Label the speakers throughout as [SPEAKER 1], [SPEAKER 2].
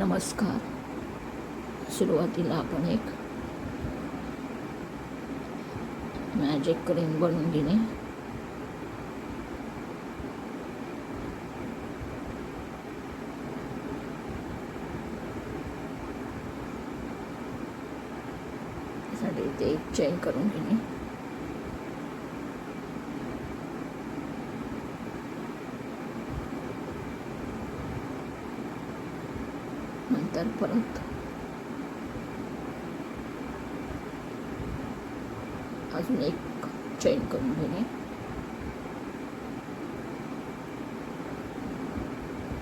[SPEAKER 1] नमस्कार. सुरुवातीला आपण एक मॅजिक रिंग बनवून घेणे. त्यासाठी ते एक चेन करून घेणे. नंतर परत अजून एक चेन करून घेणे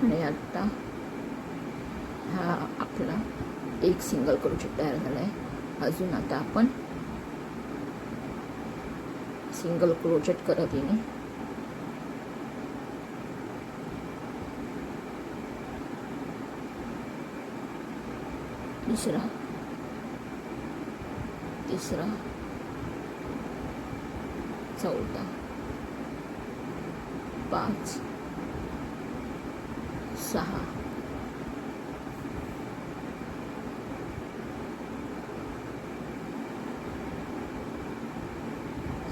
[SPEAKER 1] आणि आता हा आपला एक सिंगल क्रोचेट तयार झाला आहे. अजून आता आपण सिंगल क्रोचेट करत येणे. दुसरा, तिसरा, चौथा, 5, 6,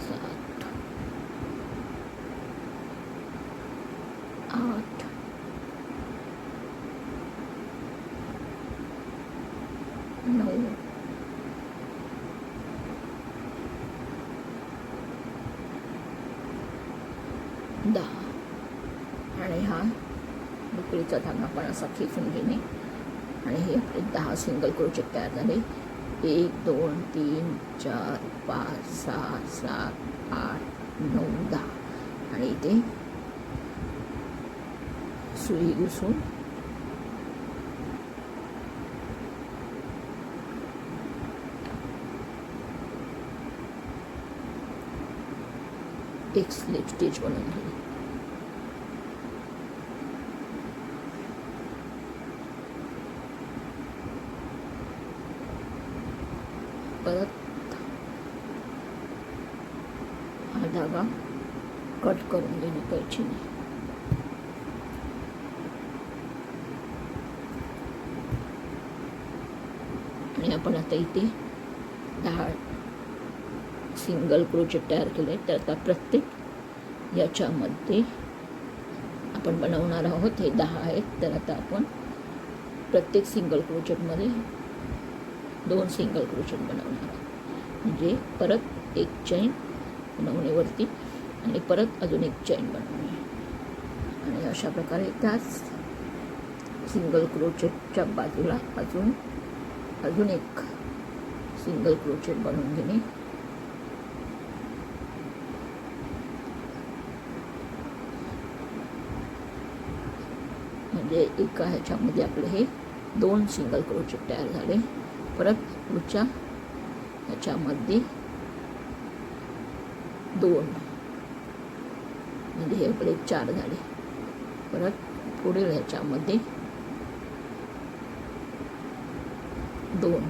[SPEAKER 1] 7, 8, 9, 10 आणि हा बुकळीचा धागा आपण असा खेचून घेणे आणि हे आपले 10 सिंगल क्रोचेट तयार झाले. 1, 2, 3, 4, 5, 6, 7, 8, 9, 10 आणि इथे सुई घुसून एक स्लिप स्टिच बनवून घेऊ. परत हा धागा कट करून घेणे कैचीने. आणि आपण आता इथे 10 सिंगल क्रोचेट तयार केले. तर आता प्रत्येक याच्यामध्ये आपण बनवणार आहोत हे 10 आहेत. तर आता आपण प्रत्येक सिंगल क्रोचेटमध्ये 2 सिंगल क्रोचेट बनवणार आहोत. म्हणजे परत एक चैन बनवण्यावरती आणि परत अजून एक चैन बनवणे आणि अशा प्रकारे त्याच सिंगल क्रोचेटच्या बाजूला अजून एक सिंगल क्रोचेट बनवून घेणे. म्हणजे एका ह्याच्यामध्ये आपले हे 2 सिंगल क्रोचेट तयार झाले. परत पुढच्या ह्याच्यामध्ये 2 म्हणजे हे आपले 4 झाले. परत पुढील ह्याच्यामध्ये 2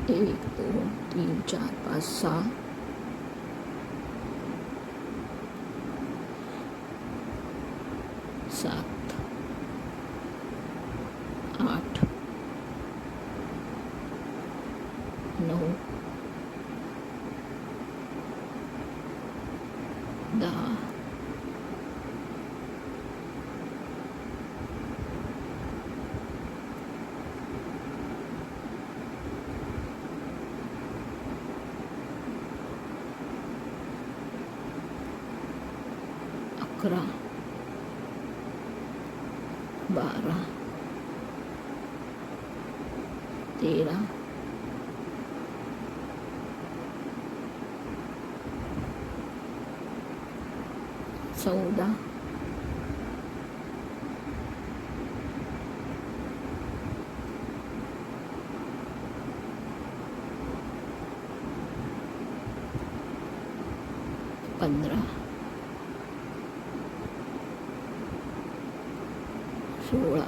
[SPEAKER 1] 1 2 3 4 5 6 7 8 9 10 11 12 13 14 15 16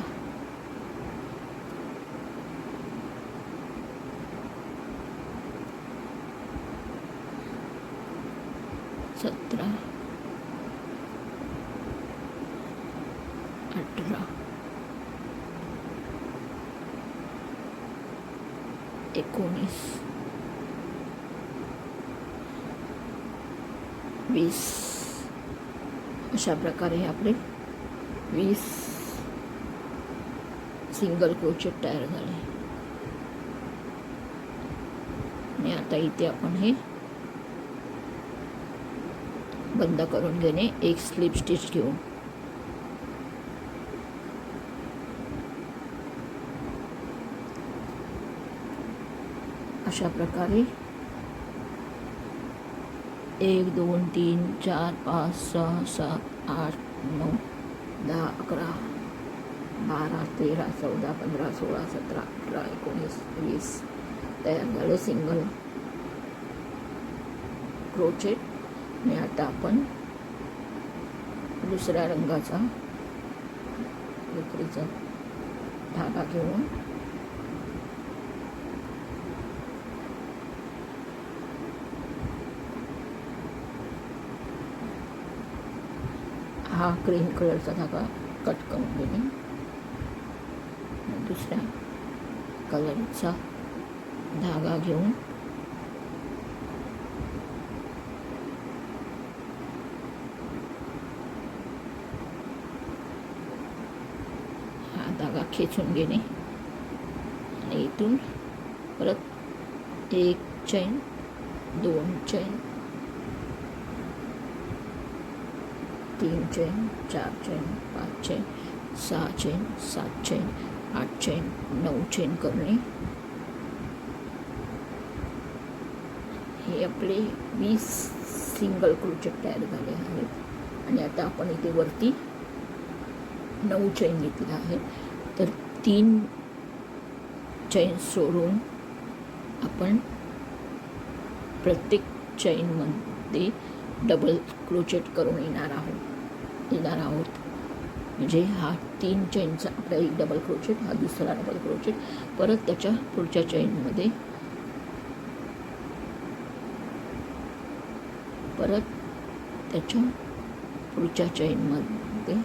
[SPEAKER 1] 17 18 19 20 अशा प्रकारे आपले 20 सिंगल क्रोचेट तयार झाले. आणि आता इथे आपण हे बंद करून घेणे. एक स्लिप स्टिच घेऊन अशा प्रकारे 1 2 3 4 5 6 7 8 9 10 11 12 13 14 15 16 17 18 19 20 तयार झाले सिंगल क्रोचेट. आणि आता आपण दुसऱ्या रंगाचा लोकरीचा धागा घेऊन हा क्रीम कलरचा धागा कट करून घेणे. दुसऱ्या कलरचा धागा घेऊन हा धागा खेचून घेणे. आणि इथून परत 1 चैन 2 चैन 3 चैन 4 चैन 5 चैन 6 चैन 7 चैन 8 चैन 9 चैन करणे. हे आपले 20 सिंगल क्रोचेट तयार झाले आहेत. आणि आता आपण इथे वरती 9 चैन घेतला आहे. तर 3 चैन सोडून आपण प्रत्येक चैनमध्ये डबल क्रोचेट करून येणार आहोत. म्हणजे हा 3 चैनचा आपला एक डबल क्रोचेट, हा दुसरा डबल क्रोचेट, परत त्याच्या पुढच्या चैनमध्ये परत त्याच्या पुढच्या चैनमध्ये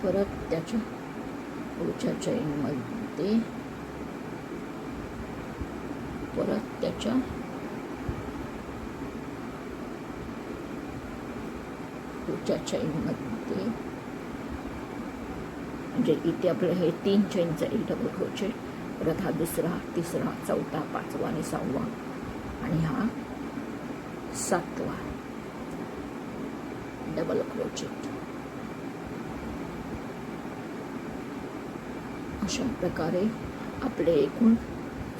[SPEAKER 1] परत त्याच्या पुढच्या चैनमध्ये परत त्याच्या पुढच्या चैनमध्ये. म्हणजे इथे आपलं हे 3 चैनचा एक डबल क्रोचेट, परत हा दुसरा, तिसरा, चौथा, 5वा आणि 6वा, आणि हा 7वा डबल क्रोचेट. अशा प्रकारे आपले एकूण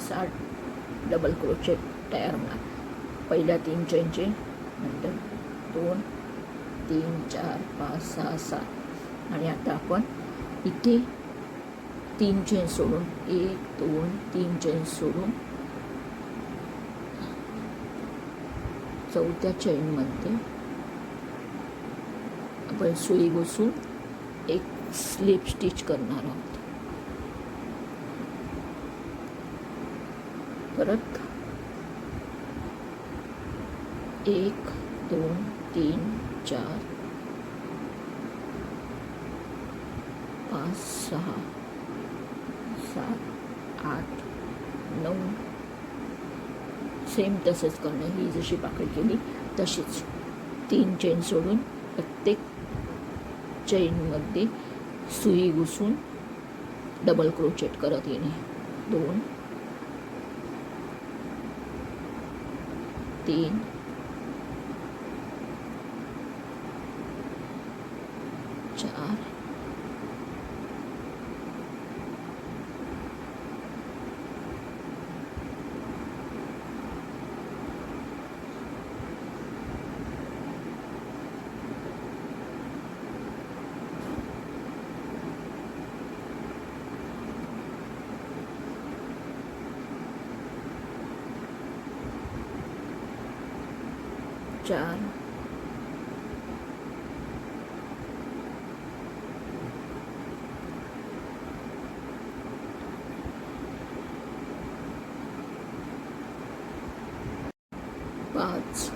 [SPEAKER 1] 60 डबल क्रोचेट तयार होणार. पहिल्या 3 चैनचे, नंतर 2 3 4 5 6 7. आणि आता आपण इथे 3 चैन सोडून 1 2 3 चैन सोडून चौथ्या चैनमध्ये आपण सुई घुसून एक स्लिप स्टिच करणार आहोत. परत 1 2 3 4 5 6 7 8 9 सेम तसंच करणं. ही जशी पाकळी केली तशीच 3 चैन सोडून प्रत्येक चैनमध्ये सुई घुसून डबल क्रोचेट करत येणे. 2 3 4 4 5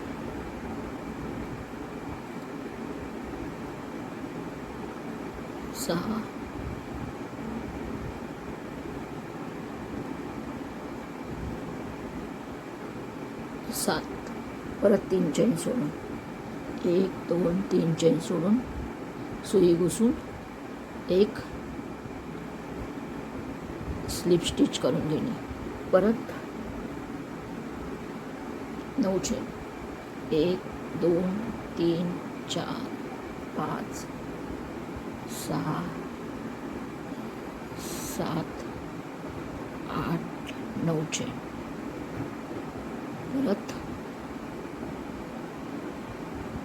[SPEAKER 1] 6 7 परत 3 चेन सोडून 1 2 3 चेन सोडून सुई घुसून एक स्लिप स्टिच करून घेणे. परत 9 चेन 1 2 3 4 5 6 7 8 9 चेन. परत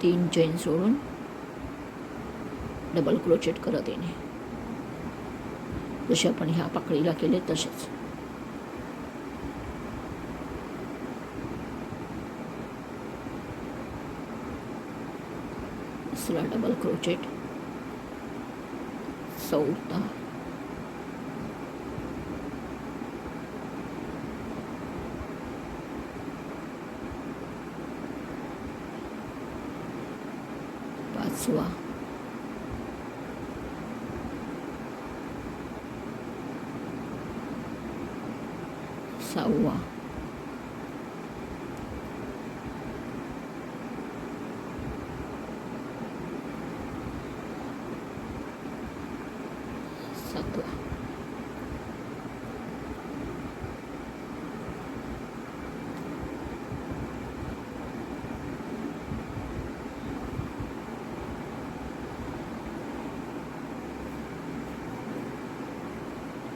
[SPEAKER 1] 3 चेन सोडून डबल क्रोचेट करत येणे, जसे आपण ह्या पाकळीला केले तसेच. तिसरा डबल क्रोचेट, चौथा, पाचवा, सहावा, सातवा,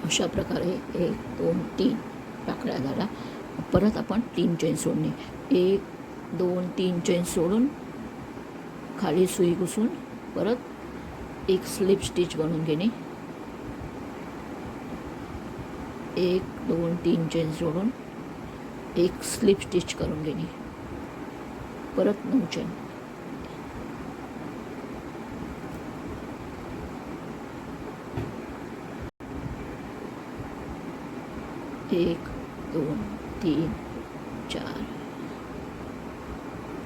[SPEAKER 1] अशा प्रकारे 1 2 3 पाकळ्या झाल्या. परत आपण 3 चेन सोडणे, 1 2 3 चेन सोडून खाली सुई घुसून परत एक स्लिप स्टिच बनवून घेणे, 1 2 3 चेन सोडून एक स्लिप स्टिच करून घेणे. परत 9 चेन, 1 2 3 4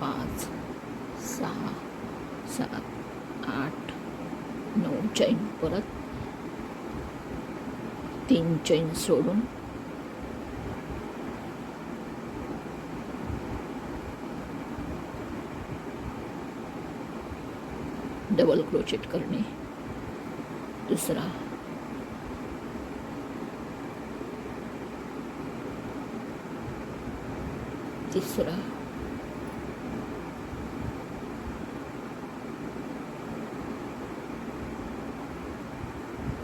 [SPEAKER 1] 5 6 7 8 9 चेन. परत 3 चेन सोडून डबल क्रोचेट करणे. दुसरा, तिसरा,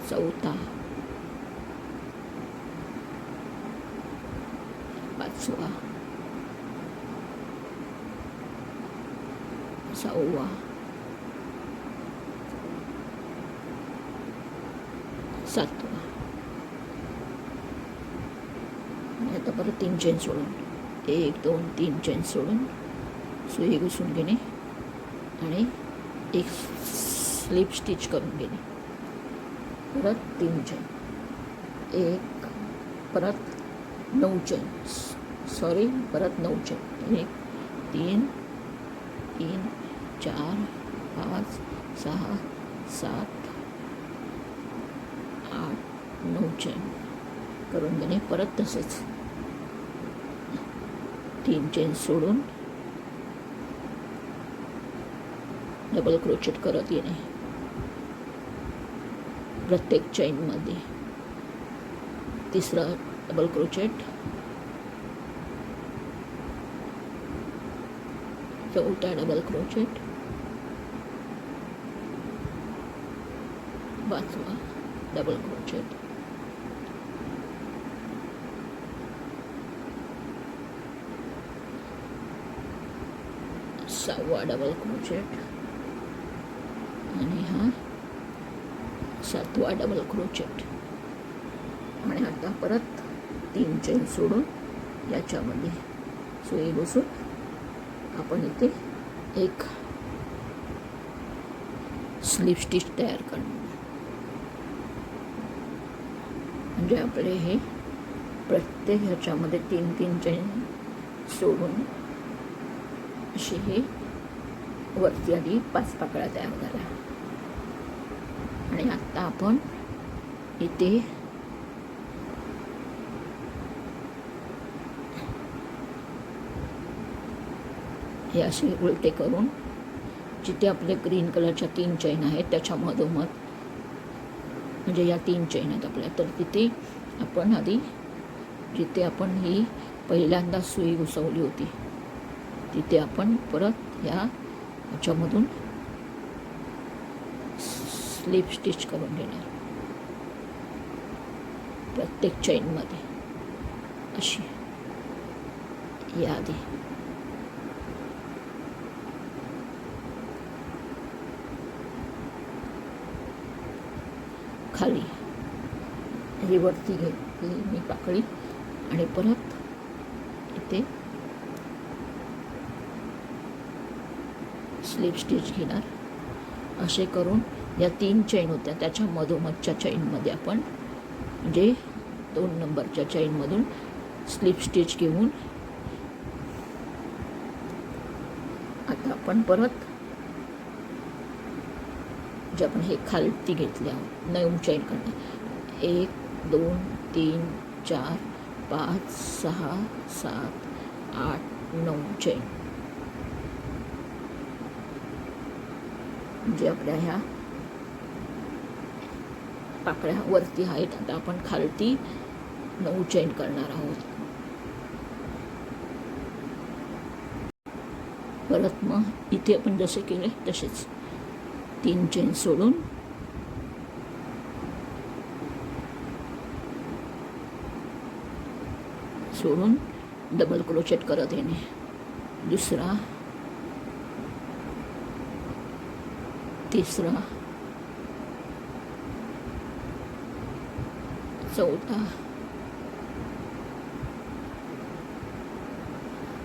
[SPEAKER 1] चौथा, पाचवा, सहावा, सातवा. आणि आता परत 3 चेन सोडून 1 2 3 चेन सोडून सुई घुसून घेणे आणि एक स्लिप स्टिच करून घेणे. परत 3 चेन, एक, परत 9 चेन, सॉरी परत 9 चेन, 1 3 3 4 5 6 7 8 9 चेन करून घेणे. परत तसेच 3 चेन सोडून डबल क्रोचेट करत येणे प्रत्येक चेनमध्ये. तिसरा डबल क्रोचेट, चौथा डबल क्रोचेट, पाचवा डबल क्रोचेट, सहावा डबल क्रोचेट आणि हा सातवा डबल क्रोचेट. आणि आता परत 3 चेन सोडून याच्यामध्ये सुई घुसून आपण इथे एक स्लिप स्टिच तयार करणार. म्हणजे आपले हे प्रत्येक ह्याच्यामध्ये 3 3 चेन सोडून अशी हे वरती आधी 5 पाकळ्या तयार झाल्या. आणि आता आपण इथे हे असे उलटे करून जिथे आपले ग्रीन कलरच्या 3 चैन आहेत त्याच्या मधोमध, म्हणजे या 3 चैन आहेत आपल्या, तर तिथे आपण आधी जिथे आपण ही पहिल्यांदा सुई घुसवली होती तिथे आपण परत ह्याच्यामधून स्लिप स्टिच करून घेणार प्रत्येक चैनमध्ये अशी यादी. खाली ही वरती घेतली मी पाकळी आणि परत इथे स्लिप स्टिच घेणार. असे करून या 3 चैन होत्या त्याच्या मधोमधच्या चैनमध्ये आपण म्हणजे 2 नंबरच्या चैनमधून स्लिप स्टिच घेऊन आता आपण परत जे आपण हे खालती घेतले आहोत 9 चैन करणार. 1 2 3 4 5 6 7 8 9 चैन म्हणजे आपल्या ह्या पाकळ्या वरती आहेत. आता आपण खालती 9 चैन करणार आहोत. परत मग इथे आपण जसे केले तसेच 3 चैन सोडून डबल क्रोचेट करत येणे. दुसरा, तिसरा, चौथा,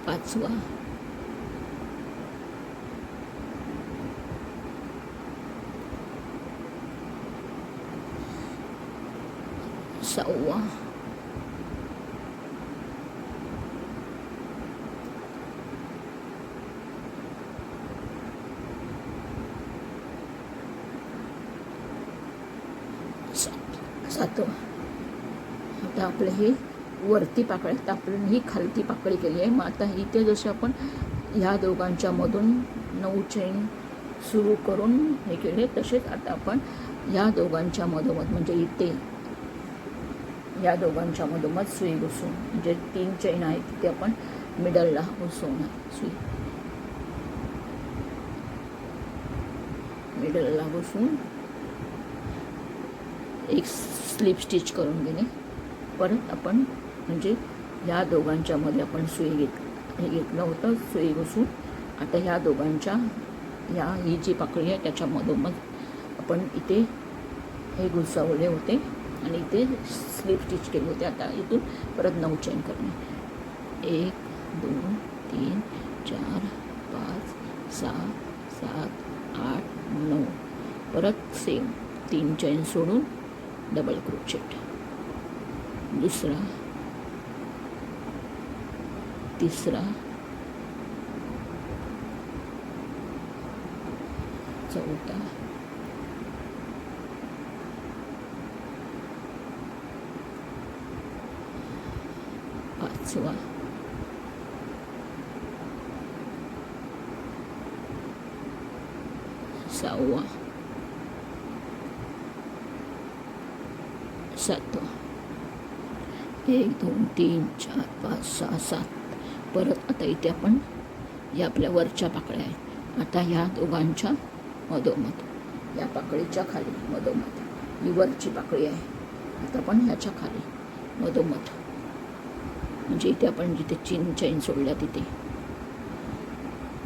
[SPEAKER 1] पाचवा, सहावा, सातवा. आता आपलं हे वरती पाकळी, आता आपण ही खालती पाकळी केली आहे. मग आता इथे जसे आपण ह्या दोघांच्या मधून 9 चैन सुरू करून हे केले तसेच आता आपण ह्या दोघांच्या मधोमध म्हणजे इथे या दोघांच्या मधोमध सुई घुसवून म्हणजे 3 चैन आहेत तिथे आपण मिडलला घुसवणार. सुई मिडलला घुसवून एक स्लिप स्टिच करून घेणे. परत आपण म्हणजे ह्या दोघांच्या मध्ये आपण सुई घेतलं होतं सुई घुसून. आता ह्या दोघांच्या ही जी पाकळी आहे त्याच्या मधोमध आपण इथे हे घुसवले होते आणि इथे स्लिप स्टिच केले होते. आता इथून परत 9 चैन करणे. 1 2 3 4 5 6 7 8 9. परत सेम 3 चैन सोडून डबल क्रोचेट. दुसरा, तिसरा, चौथा, पाचवा, सहावा, सातवा. 1 2 3 4 5 6 7. परत आता इथे आपण या आपल्या वरच्या पाकळ्या आहेत. आता ह्या दोघांच्या मधोमध या पाकळीच्या खाली मधोमध ही वरची पाकळी आहे. आता आपण ह्याच्या खाली मधोमध म्हणजे इथे आपण जिथे 3 चैन सोडल्या तिथे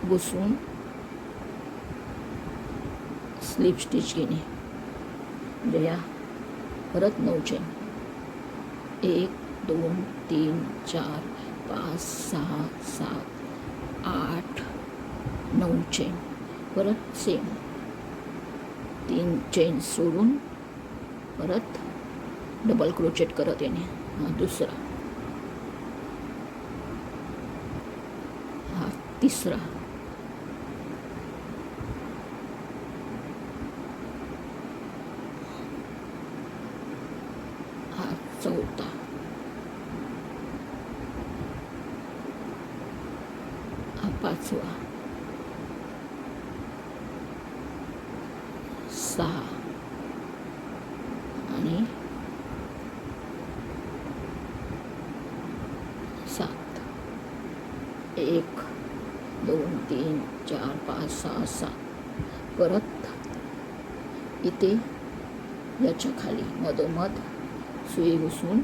[SPEAKER 1] घुसवून स्लिप स्टिच घेणे. म्हणजे या परत 9 चैन. 1 2 3 4 5 6 7 8 9 चैन. परत सेम 3 चैन सोडून परत डबल क्रोचेट करत येणे. दुसरा, तिसरा, 5वा, 6 आणि 7. 1 2 3 4 5 6 7. परत इथे याच्या खाली मधोमध सुई घुसवून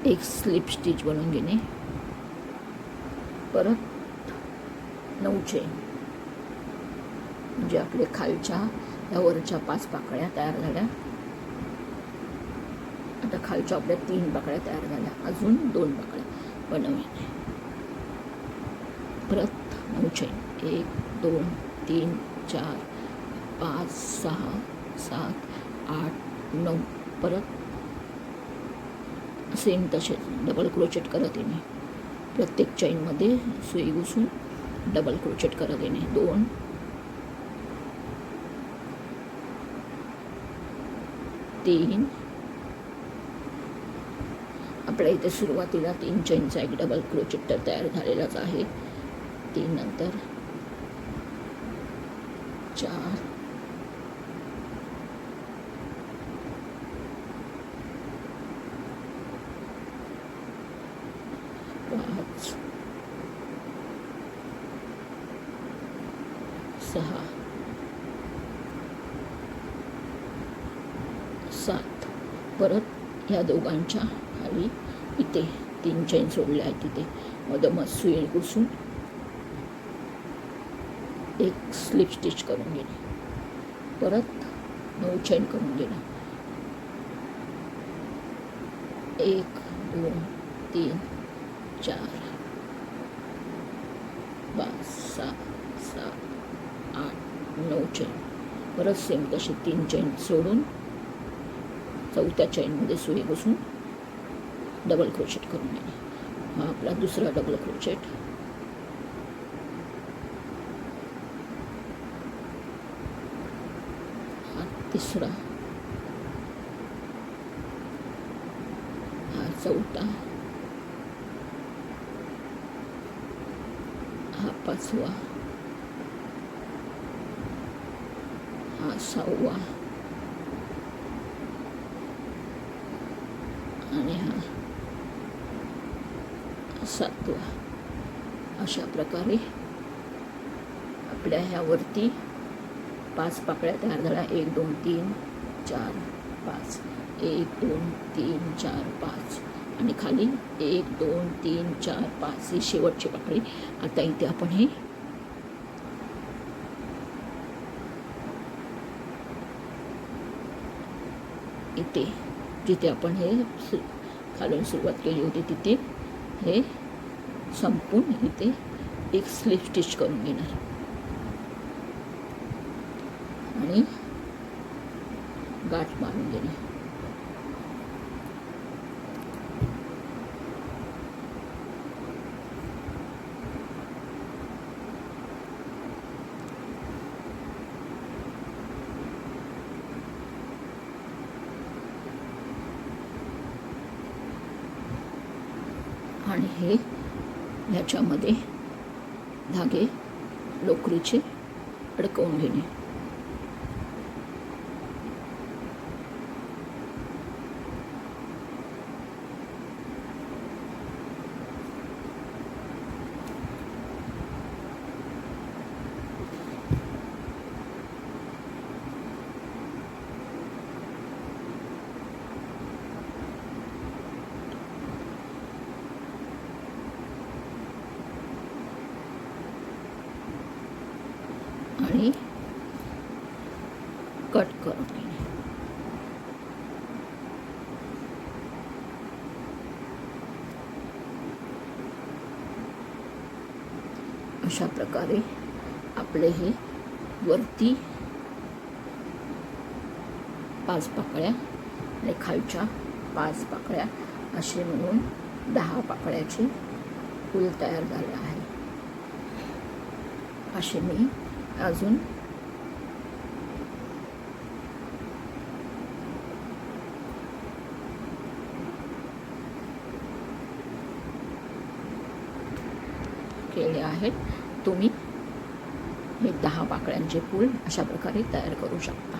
[SPEAKER 1] एक स्लिप स्टिच बनवून घेणे. परत 9 चेन, म्हणजे आपले खालच्या या वरच्या 5 पाकळ्या तयार झाल्या. आता खालच्या आपल्या 3 पाकळ्या तयार झाल्या, अजून 2 पाकळ्या बनवणे. परत 9 चेन, 1 2 3 4 5 6 7 8 9. परत सेम तसेच डबल क्रोचेट करत येणे. प्रत्येक चेनमध्ये सुई घुसून डबल क्रोचेट करत येणे. 2 3. आपल्या इथे सुरुवातीला 3 चेनचा एक डबल क्रोचेट तर तयार झालेलाच आहे. 3 नंतर 4 5 6 7. परत ह्या दोघांच्या खाली इथे 3 चेन सोडल्या आहेत. तिथे मधोमध सुई घुसून एक स्लिप स्टिच करून घेणे. परत 9 चेन करून घेणे. 1 2 3 4 5 6 7 8 9 चेन. परत सेम तसे 3 चेन सोडून 4थ्या चेनमध्ये सुई घुसून डबल क्रोचेट करून घेणे. हा आपला दुसरा डबल क्रोचेट. हा तिसरा, हा 4था, हा 5वा, हा 6वा आणि हा 7वा. अशा प्रकारे आपल्या ह्यावरती 5 पाकळ्या तयार झाल्या. 1 2 3 4 5. 1 2 3 4 5 आणि खाली 1 2 3 4 5 ही शेवटची पाकळी. आता इथे आपण हे इथे जिथे आपण हे खालून सुरुवात केली होती तिथे हे संपून इथे एक स्लिप स्टिच करून घेणार आणि गाठ मारून घेणे. आणि हे ह्याच्यामध्ये धागे लोकरीचे अडकवून घेणे. आणि कट करून घेणे. अशा प्रकारे आपले हे वरती 5 पाकळ्या आणि खालच्या 5 पाकळ्या असे मिळून 10 पाकळ्याचे फूल तयार झाले आहे. असे मी अजून केले आहेत. तुम्ही हे 10 पाकळ्यांचे फूल अशा प्रकारे तयार करू शकता.